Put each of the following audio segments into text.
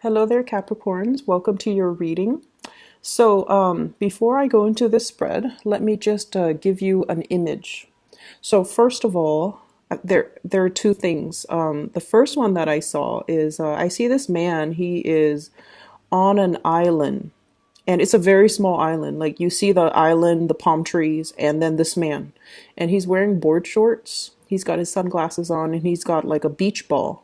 Hello there, Capricorns. Welcome to your reading. Before I go into this spread, let me just give you an image. So, first of all, there are two things. The first one that I saw is I see this man. He is on an island, and it's a very small island. Like you see the island, the palm trees, and then this man, and he's wearing board shorts. He's got his sunglasses on, and he's got like a beach ball.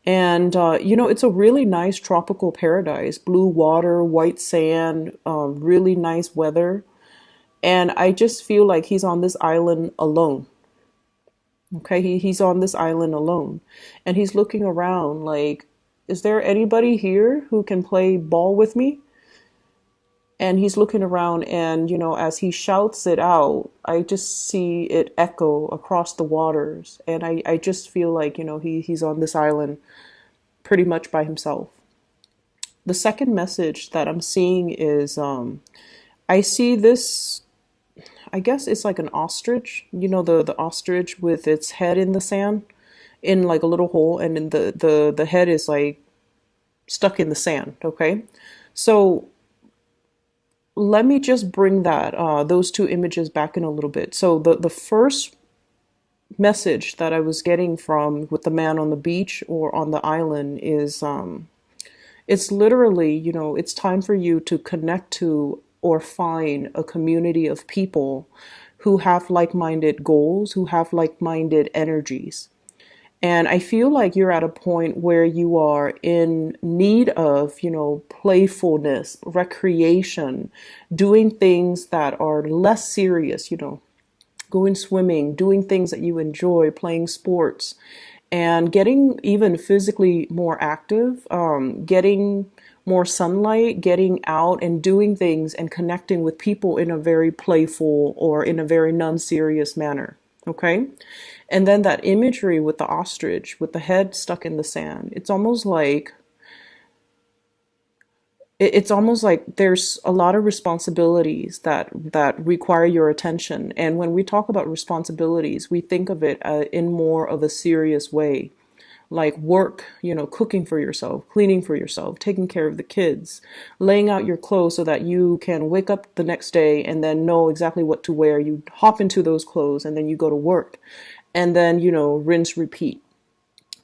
And, it's a really nice tropical paradise, blue water, white sand, really nice weather. And I just feel like he's on this island alone. Okay, he's on this island alone. And he's looking around like, is there anybody here who can play ball with me? And he's looking around, and, as he shouts it out, I just see it echo across the waters. And I just feel like, he's on this island pretty much by himself. The second message that I'm seeing is I see this, I guess it's like an ostrich, the ostrich with its head in the sand in like a little hole, and then the head is like stuck in the sand. Okay. So let me just bring that those two images back in a little bit. So the first message that I was getting from with the man on the beach or on the island is it's literally, it's time for you to connect to or find a community of people who have like-minded goals, who have like-minded energies. And I feel like you're at a point where you are in need of, playfulness, recreation, doing things that are less serious, going swimming, doing things that you enjoy, playing sports, and getting even physically more active, getting more sunlight, getting out and doing things and connecting with people in a very playful or in a very non-serious manner. Okay? And then that imagery with the ostrich, with the head stuck in the sand, it's almost like there's a lot of responsibilities that require your attention. And when we talk about responsibilities, we think of it in more of a serious way, like work, cooking for yourself, cleaning for yourself, taking care of the kids, laying out your clothes so that you can wake up the next day and then know exactly what to wear. You hop into those clothes and then you go to work, and then, rinse, repeat.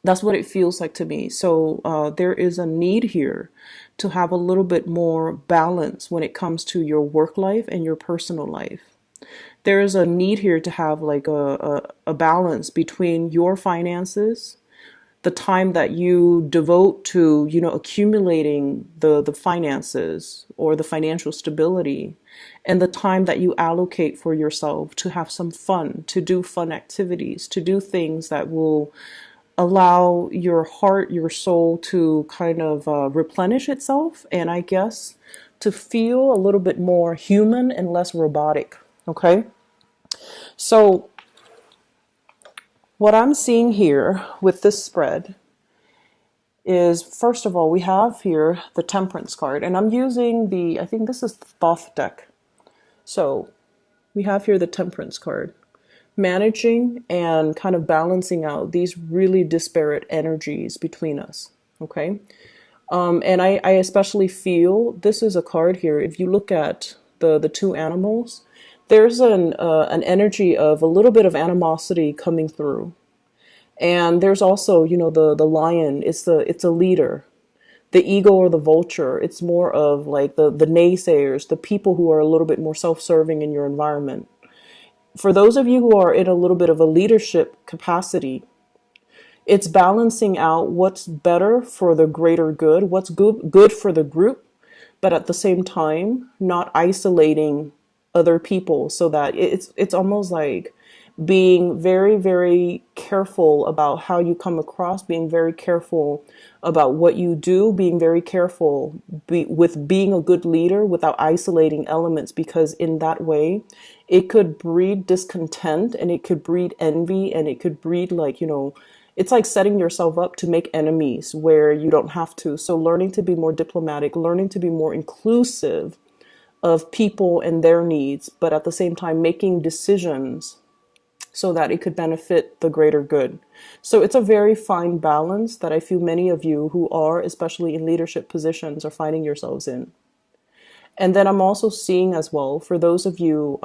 That's what it feels like to me. So there is a need here to have a little bit more balance when it comes to your work life and your personal life. There is a need here to have like a balance between your finances, the time that you devote to, accumulating the finances or the financial stability, and the time that you allocate for yourself to have some fun, to do fun activities, to do things that will allow your heart, your soul to kind of replenish itself, and I guess to feel a little bit more human and less robotic. Okay? So, what I'm seeing here with this spread is, first of all, we have here the Temperance card, and I'm using I think this is the Thoth deck. So, we have here the Temperance card, managing and kind of balancing out these really disparate energies between us. Okay. And I especially feel this is a card here. If you look at the two animals, there's an energy of a little bit of animosity coming through. And there's also, the lion, it's a leader. The eagle or the vulture, it's more of like the naysayers, the people who are a little bit more self-serving in your environment. For those of you who are in a little bit of a leadership capacity, it's balancing out what's better for the greater good, what's good for the group, but at the same time, not isolating other people, so that it's almost like being very, very careful about how you come across, being very careful about what you do, being very careful with being a good leader without isolating elements, because in that way, it could breed discontent, and it could breed envy, and it could breed it's like setting yourself up to make enemies where you don't have to. So learning to be more diplomatic, learning to be more inclusive of people and their needs, but at the same time making decisions so that it could benefit the greater good. So it's a very fine balance that I feel many of you who are, especially in leadership positions, are finding yourselves in. And then I'm also seeing as well, for those of you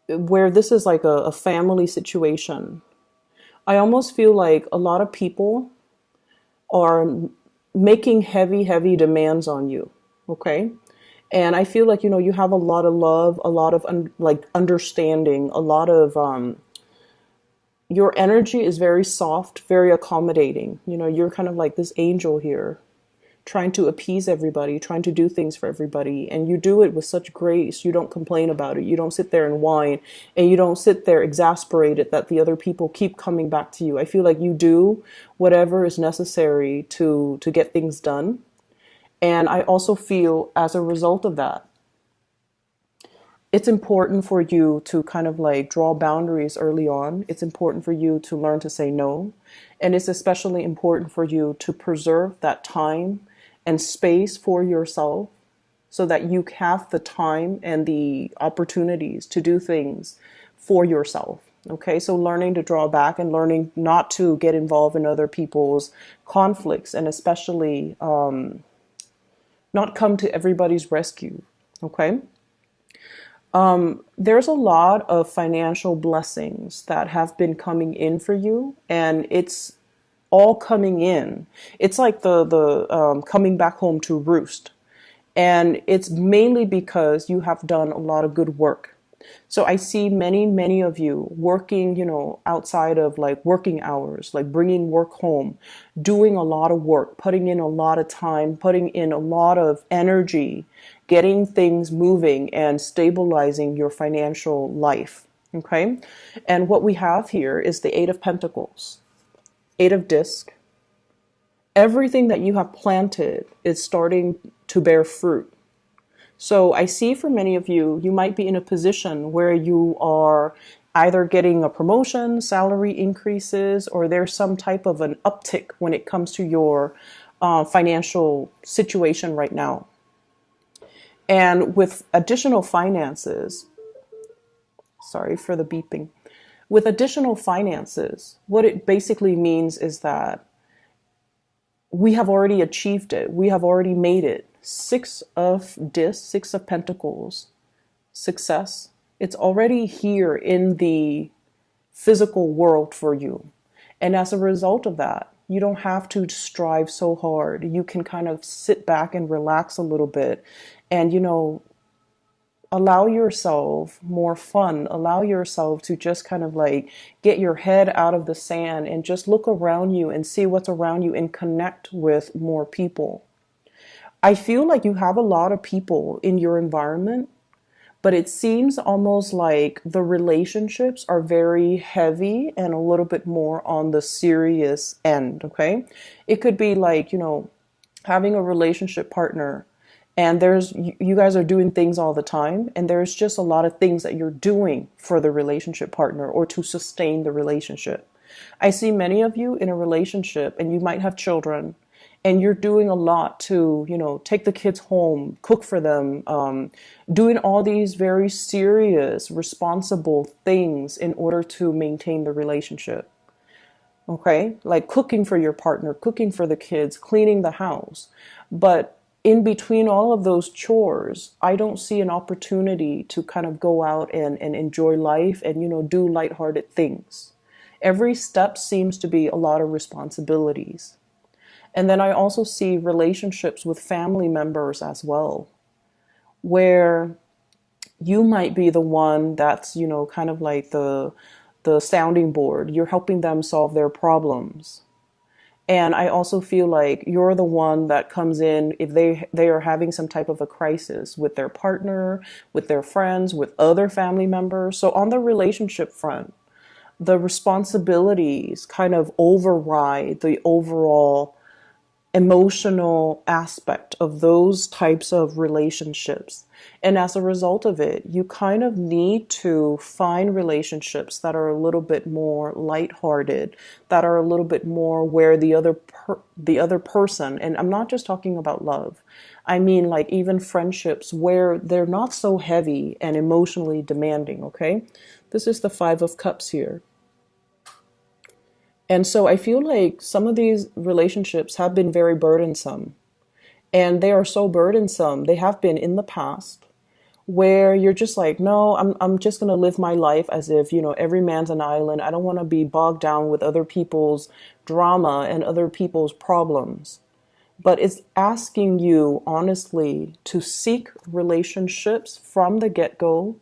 where this is like a family situation, I almost feel like a lot of people are making heavy, heavy demands on you. Okay. And I feel like, you have a lot of love, a lot of like understanding, a lot of, your energy is very soft, very accommodating. You're kind of like this angel here, trying to appease everybody, trying to do things for everybody. And you do it with such grace. You don't complain about it. You don't sit there and whine, and you don't sit there exasperated that the other people keep coming back to you. I feel like you do whatever is necessary to get things done. And I also feel as a result of that, it's important for you to kind of like draw boundaries early on. It's important for you to learn to say no. And it's especially important for you to preserve that time and space for yourself so that you have the time and the opportunities to do things for yourself. Okay, so learning to draw back and learning not to get involved in other people's conflicts, and especially not come to everybody's rescue. Okay. There's a lot of financial blessings that have been coming in for you, and it's all coming in. It's like the coming back home to roost, and it's mainly because you have done a lot of good work. So I see many, many of you working, outside of like working hours, like bringing work home, doing a lot of work, putting in a lot of time, putting in a lot of energy, getting things moving and stabilizing your financial life. Okay. And what we have here is the Eight of Pentacles, Eight of Disc. Everything that you have planted is starting to bear fruit. So I see for many of you, you might be in a position where you are either getting a promotion, salary increases, or there's some type of an uptick when it comes to your financial situation right now. And with additional finances, sorry for the beeping, with additional finances, what it basically means is that we have already achieved it. We have already made it. Six of Discs, Six of Pentacles, success. It's already here in the physical world for you. And as a result of that, you don't have to strive so hard. You can kind of sit back and relax a little bit and, allow yourself more fun. Allow yourself to just kind of like get your head out of the sand and just look around you and see what's around you and connect with more people. I feel like you have a lot of people in your environment, but it seems almost like the relationships are very heavy and a little bit more on the serious end, okay? It could be like, having a relationship partner and you guys are doing things all the time, and there's just a lot of things that you're doing for the relationship partner or to sustain the relationship. I see many of you in a relationship and you might have children, and you're doing a lot to, take the kids home, cook for them, doing all these very serious, responsible things in order to maintain the relationship. Okay? Like cooking for your partner, cooking for the kids, cleaning the house. But in between all of those chores, I don't see an opportunity to kind of go out and enjoy life and, do lighthearted things. Every step seems to be a lot of responsibilities. And then I also see relationships with family members as well, where you might be the one that's, kind of like the sounding board. You're helping them solve their problems. And I also feel like you're the one that comes in if they are having some type of a crisis with their partner, with their friends, with other family members. So on the relationship front, the responsibilities kind of override the overall emotional aspect of those types of relationships. And as a result of it, you kind of need to find relationships that are a little bit more lighthearted, that are a little bit more where the other person, and I'm not just talking about love. I mean like even friendships where they're not so heavy and emotionally demanding, okay? This is the 5 of Cups here. And so I feel like some of these relationships have been very burdensome. And they are so burdensome. They have been in the past where you're just like, no, I'm just going to live my life as if, every man's an island. I don't want to be bogged down with other people's drama and other people's problems. But it's asking you honestly to seek relationships from the get-go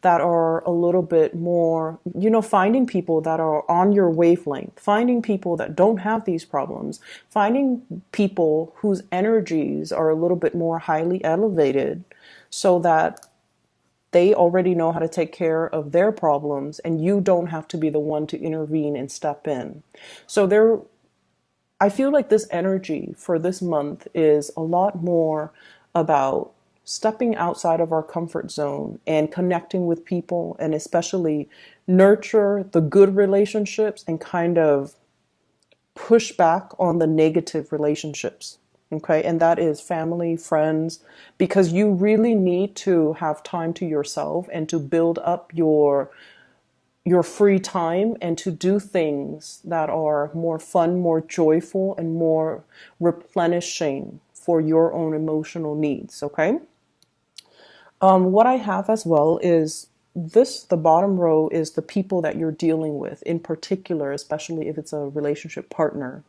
that are a little bit more, finding people that are on your wavelength, finding people that don't have these problems, finding people whose energies are a little bit more highly elevated so that they already know how to take care of their problems and you don't have to be the one to intervene and step in. So I feel like this energy for this month is a lot more about stepping outside of our comfort zone and connecting with people, and especially nurture the good relationships and kind of push back on the negative relationships. Okay. And that is family, friends, because you really need to have time to yourself and to build up your free time and to do things that are more fun, more joyful, and more replenishing for your own emotional needs. Okay. What I have as well is the bottom row is the people that you're dealing with in particular, especially if it's a relationship partner.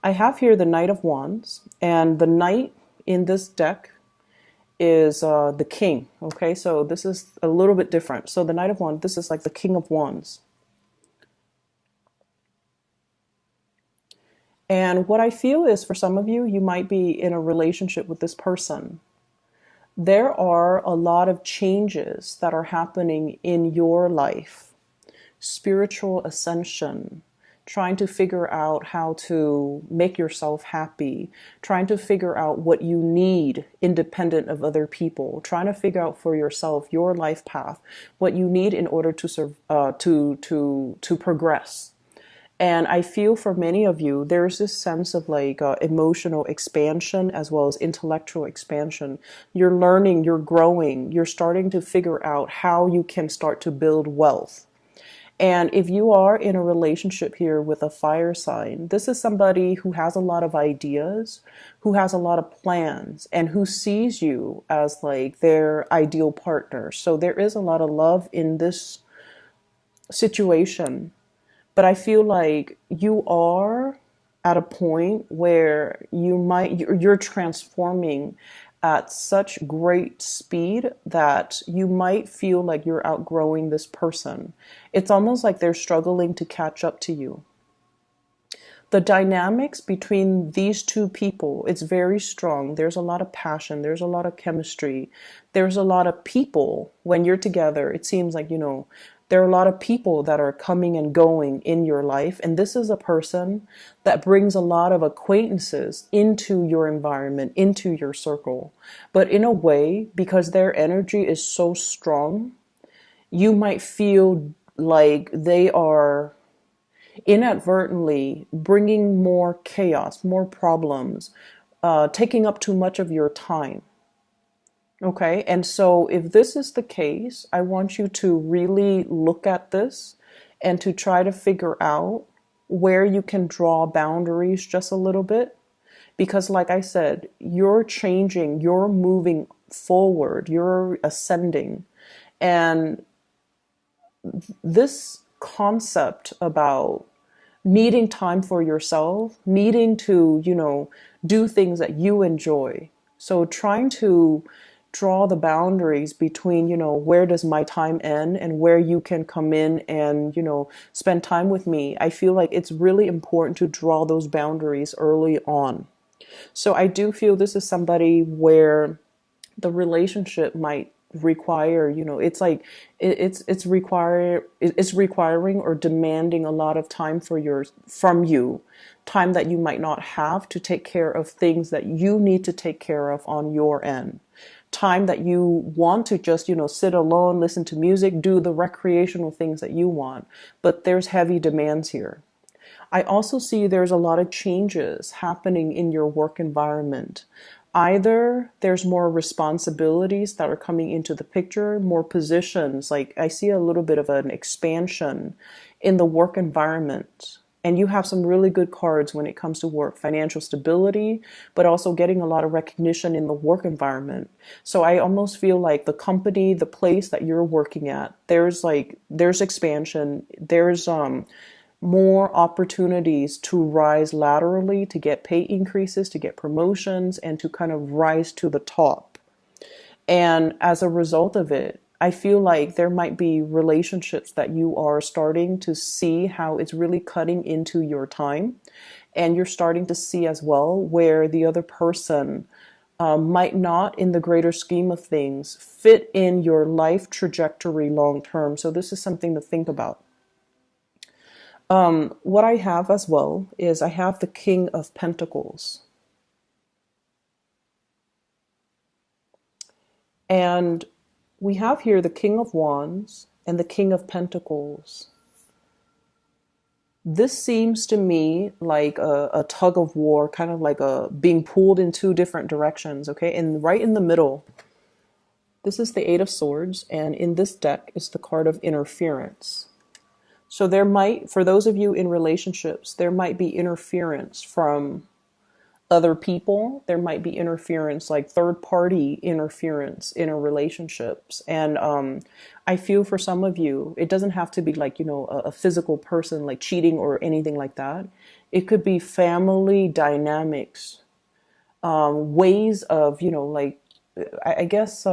I have here the Knight of Wands, and the Knight in this deck is the King. Okay, so this is a little bit different. So the Knight of Wands, this is like the King of Wands. And what I feel is for some of you, you might be in a relationship with this person. There are a lot of changes that are happening in your life. Spiritual ascension, trying to figure out how to make yourself happy, trying to figure out what you need independent of other people, trying to figure out for yourself your life path, what you need in order to progress. And I feel for many of you, there's this sense of like emotional expansion as well as intellectual expansion. You're learning, you're growing, you're starting to figure out how you can start to build wealth. And if you are in a relationship here with a fire sign, this is somebody who has a lot of ideas, who has a lot of plans, and who sees you as like their ideal partner. So there is a lot of love in this situation. But I feel like you are at a point where you're transforming at such great speed that you might feel like you're outgrowing this person. It's almost like they're struggling to catch up to you. The dynamics between these two people, it's very strong. There's a lot of passion. There's a lot of chemistry. There's a lot of people when you're together. It seems like, there are a lot of people that are coming and going in your life. And this is a person that brings a lot of acquaintances into your environment, into your circle. But in a way, because their energy is so strong, you might feel like they are inadvertently bringing more chaos, more problems, taking up too much of your time. Okay, and so if this is the case, I want you to really look at this and to try to figure out where you can draw boundaries just a little bit. Because like I said, you're changing, you're moving forward, you're ascending. And this concept about needing time for yourself, needing to, do things that you enjoy. So trying to draw the boundaries between, where does my time end and where you can come in and, spend time with me. I feel like it's really important to draw those boundaries early on. So I do feel this is somebody where the relationship might require, it's like it's requiring or demanding a lot of time from you, time that you might not have to take care of things that you need to take care of on your end, time that you want to just, sit alone, listen to music, do the recreational things that you want, but there's heavy demands here. I also see there's a lot of changes happening in your work environment. Either there's more responsibilities that are coming into the picture, more positions, like I see a little bit of an expansion in the work environment. And you have some really good cards when it comes to work, financial stability, but also getting a lot of recognition in the work environment. So I almost feel like the company, the place that you're working at, there's expansion, there's more opportunities to rise laterally, to get pay increases, to get promotions, and to kind of rise to the top. And as a result of it, I feel like there might be relationships that you are starting to see how it's really cutting into your time. And you're starting to see as well where the other person might not, in the greater scheme of things, fit in your life trajectory long term. So this is something to think about. What I have as well is I have the King of Pentacles. And we have here the King of Wands and the King of Pentacles. This seems to me like a tug of war, kind of like a being pulled in two different directions, okay? And right in the middle, this is the Eight of Swords, and in this deck is the card of interference. So there might, for those of you in relationships, there might be interference from other people. There might be interference, like third party interference in a relationships. And I feel for some of you, it doesn't have to be like, a physical person like cheating or anything like that. It could be family dynamics, ways of, like, I guess,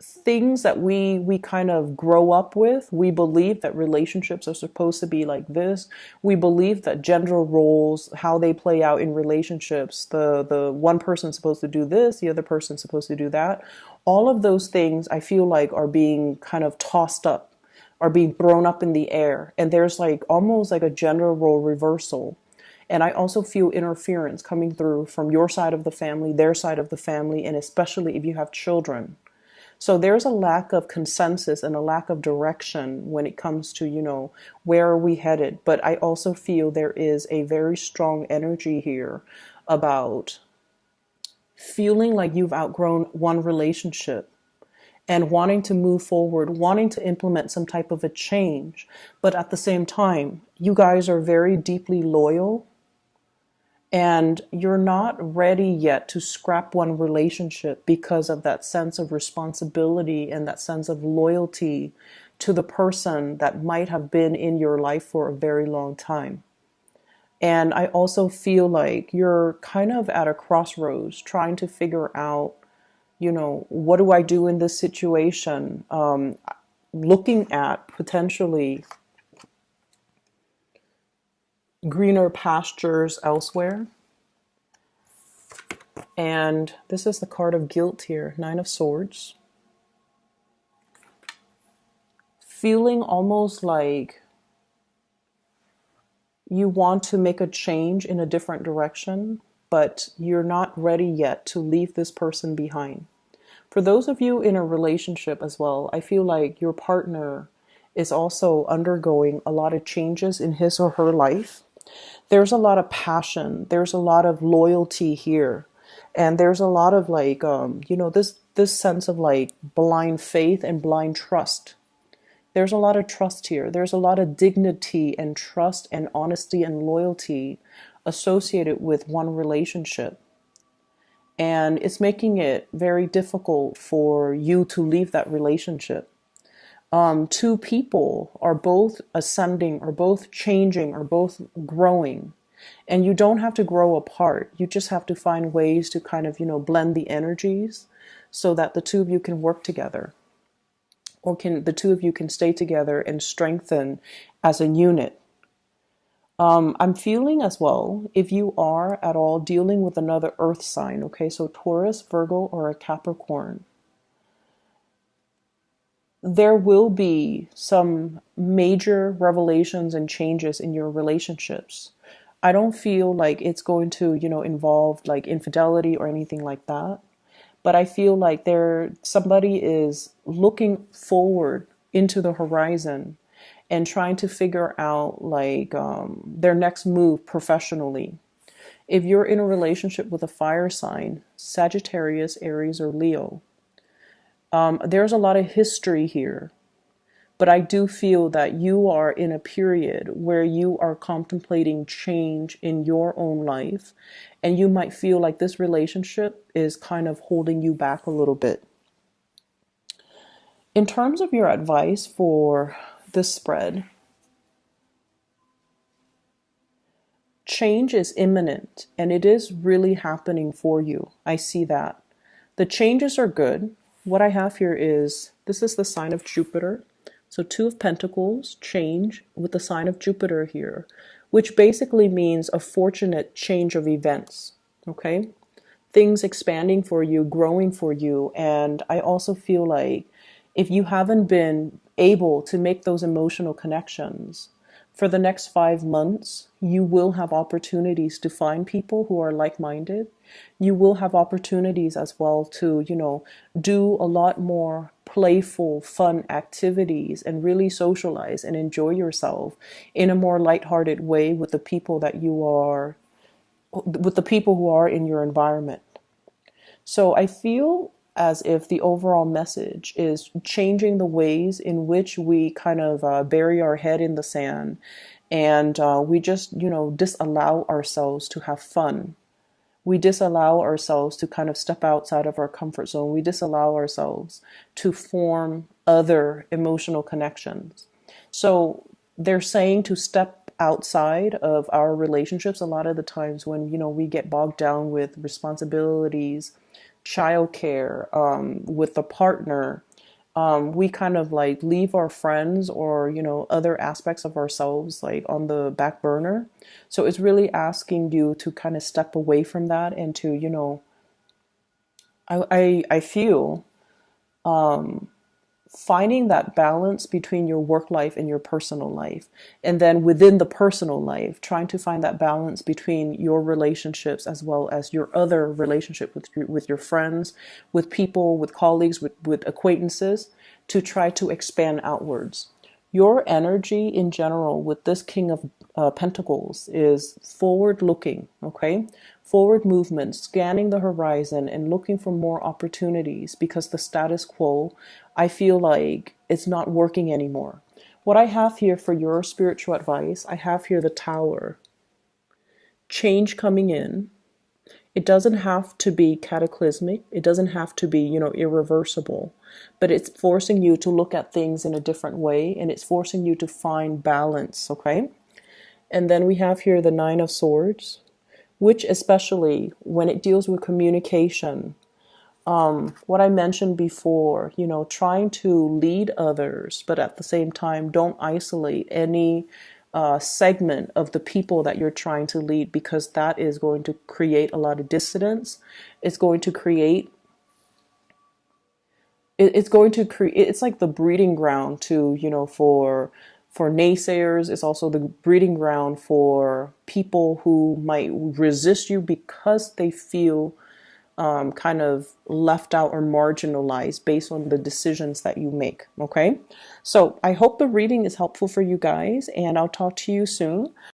things that we kind of grow up with. We believe that relationships are supposed to be like this. We believe that gender roles, how they play out in relationships, the one person's supposed to do this, the other person's supposed to do that. All of those things I feel like are being kind of tossed up, are being thrown up in the air, and there's like almost like a gender role reversal. And I also feel interference coming through from your side of the family, their side of the family, and especially if you have children. So there's a lack of consensus and a lack of direction when it comes to, where are we headed? But I also feel there is a very strong energy here about feeling like you've outgrown one relationship and wanting to move forward, wanting to implement some type of a change. But at the same time, you guys are very deeply loyal. And you're not ready yet to scrap one relationship because of that sense of responsibility and that sense of loyalty to the person that might have been in your life for a very long time. And I also feel like you're kind of at a crossroads trying to figure out, what do I do in this situation? Looking at potentially greener pastures elsewhere. And this is the card of guilt here, Nine of Swords. Feeling almost like you want to make a change in a different direction, but you're not ready yet to leave this person behind. For those of you in a relationship as well, I feel like your partner is also undergoing a lot of changes in his or her life. There's a lot of passion. There's a lot of loyalty here. And there's a lot of like, this sense of like blind faith and blind trust. There's a lot of trust here. There's a lot of dignity and trust and honesty and loyalty associated with one relationship. And it's making it very difficult for you to leave that relationship. Two people are both ascending, or both changing, or both growing. And you don't have to grow apart. You just have to find ways to kind of, blend the energies so that the two of you can work together. Or the two of you can stay together and strengthen as a unit. I'm feeling as well, if you are at all dealing with another earth sign, okay, so Taurus, Virgo, or a Capricorn, there will be some major revelations and changes in your relationships. I don't feel like it's going to, involve like infidelity or anything like that. But I feel like somebody is looking forward into the horizon and trying to figure out like their next move professionally. If you're in a relationship with a fire sign, Sagittarius, Aries, or Leo, there's a lot of history here. But I do feel that you are in a period where you are contemplating change in your own life, and you might feel like this relationship is kind of holding you back a little bit. In terms of your advice for this spread, change is imminent and it is really happening for you. I see that. The changes are good. What I have here is this is the sign of Jupiter. So, Two of Pentacles, change with the sign of Jupiter here, which basically means a fortunate change of events. Okay? Things expanding for you, growing for you. And I also feel like if you haven't been able to make those emotional connections, for the next 5 months, you will have opportunities to find people who are like minded. You will have opportunities as well to, do a lot more playful, fun activities and really socialize and enjoy yourself in a more lighthearted way with the people who are in your environment. So I feel as if the overall message is changing the ways in which we kind of bury our head in the sand, and we just, disallow ourselves to have fun. We disallow ourselves to kind of step outside of our comfort zone. We disallow ourselves to form other emotional connections. So they're saying to step outside of our relationships a lot of the times when, we get bogged down with responsibilities, childcare, with the partner. We kind of like leave our friends or, other aspects of ourselves like on the back burner. So it's really asking you to kind of step away from that and to, I feel finding that balance between your work life and your personal life. And then within the personal life, trying to find that balance between your relationships as well as your other relationship with your friends, with people, with colleagues, with acquaintances, to try to expand outwards. Your energy in general with this King of Pentacles is forward looking, okay? Forward movement, scanning the horizon and looking for more opportunities because the status quo, I feel like it's not working anymore. What I have here for your spiritual advice, I have here the Tower. Change coming in. It doesn't have to be cataclysmic. It doesn't have to be, irreversible. But it's forcing you to look at things in a different way and it's forcing you to find balance, okay? And then we have here the Nine of Swords, which especially when it deals with communication, what I mentioned before, trying to lead others, but at the same time, don't isolate any segment of the people that you're trying to lead because that is going to create a lot of dissonance. It's going to create it's like the breeding ground to, for naysayers. It's also the breeding ground for people who might resist you because they feel kind of left out or marginalized based on the decisions that you make. Okay. So I hope the reading is helpful for you guys, and I'll talk to you soon.